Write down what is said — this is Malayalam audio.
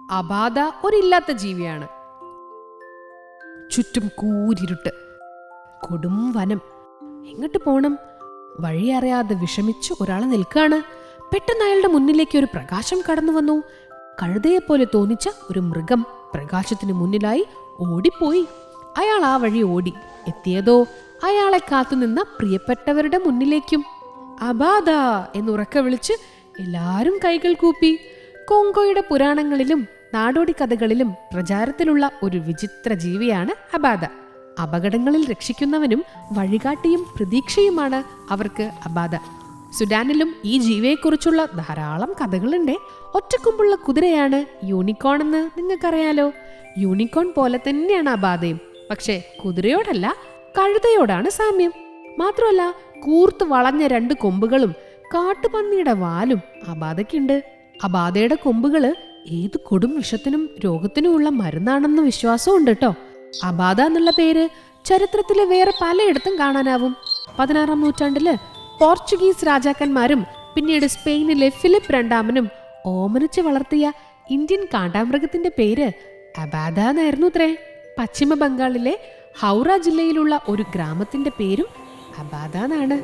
അബാദ ഒരില്ലാത്ത ജീവിയാണ്. ചുറ്റും കൂരിരുട്ട്, കൊടും വനം. എങ്ങോട്ട് പോണം? വഴിയറിയാതെ വിഷമിച്ച് ഒരാൾ നിൽക്കാണ്. പെട്ടെന്ന് അയാളുടെ മുന്നിലേക്ക് ഒരു പ്രകാശം കടന്നു വന്നു. കഴുതയെപ്പോലെ തോന്നിച്ച ഒരു മൃഗം പ്രകാശത്തിന് മുന്നിലായി ഓടിപ്പോയി. അയാൾ ആ വഴി ഓടി എത്തിയതോ അയാളെ കാത്തുനിന്ന പ്രിയപ്പെട്ടവരുടെ മുന്നിലേക്കും. അബാദ എന്നുറക്കെ വിളിച്ച് എല്ലാരും കൈകൾ കൂപ്പി. കോങ്കോയുടെ പുരാണങ്ങളിലും നാടോടി കഥകളിലും പ്രചാരത്തിലുള്ള ഒരു വിചിത്ര ജീവിയാണ് അബാദ. അപകടങ്ങളിൽ രക്ഷിക്കുന്നവനും വഴികാട്ടിയും പ്രതീക്ഷയുമാണ് അവർക്ക് അബാദ. സുഡാനിലും ഈ ജീവിയെക്കുറിച്ചുള്ള ധാരാളം കഥകളുണ്ട്. ഒറ്റക്കൊമ്പുള്ള കുതിരയാണ് യൂണിക്കോൺ എന്ന് നിങ്ങൾക്കറിയാലോ. യൂണിക്കോൺ പോലെ തന്നെയാണ് അബാദയും. പക്ഷെ കുതിരയോടല്ല, കഴുതയോടാണ് സാമ്യം. മാത്രമല്ല, കൂർത്ത് വളഞ്ഞ 2 കൊമ്പുകളും കാട്ടുപന്നിയുടെ വാലും അബാദയ്ക്കുണ്ട്. അബാദയുടെ കൊമ്പുകള് ഏത് കൊടും വിഷത്തിനും രോഗത്തിനുമുള്ള മരുന്നാണെന്ന് വിശ്വാസമുണ്ട് കേട്ടോ. അബാദ എന്നുള്ള പേര് ചരിത്രത്തില് വേറെ പലയിടത്തും കാണാനാവും. 16-ാം നൂറ്റാണ്ടില് പോർച്ചുഗീസ് രാജാക്കന്മാരും പിന്നീട് സ്പെയിനിലെ ഫിലിപ്പ് രണ്ടാമനും ഓമനിച്ച് വളർത്തിയ ഇന്ത്യൻ കാണ്ടാമൃഗത്തിന്റെ പേര് അബാദ എന്നായിരുന്നു അത്രേ. പശ്ചിമ ബംഗാളിലെ ഹൗറ ജില്ലയിലുള്ള ഒരു ഗ്രാമത്തിന്റെ പേരും അബാദ എന്നാണ്.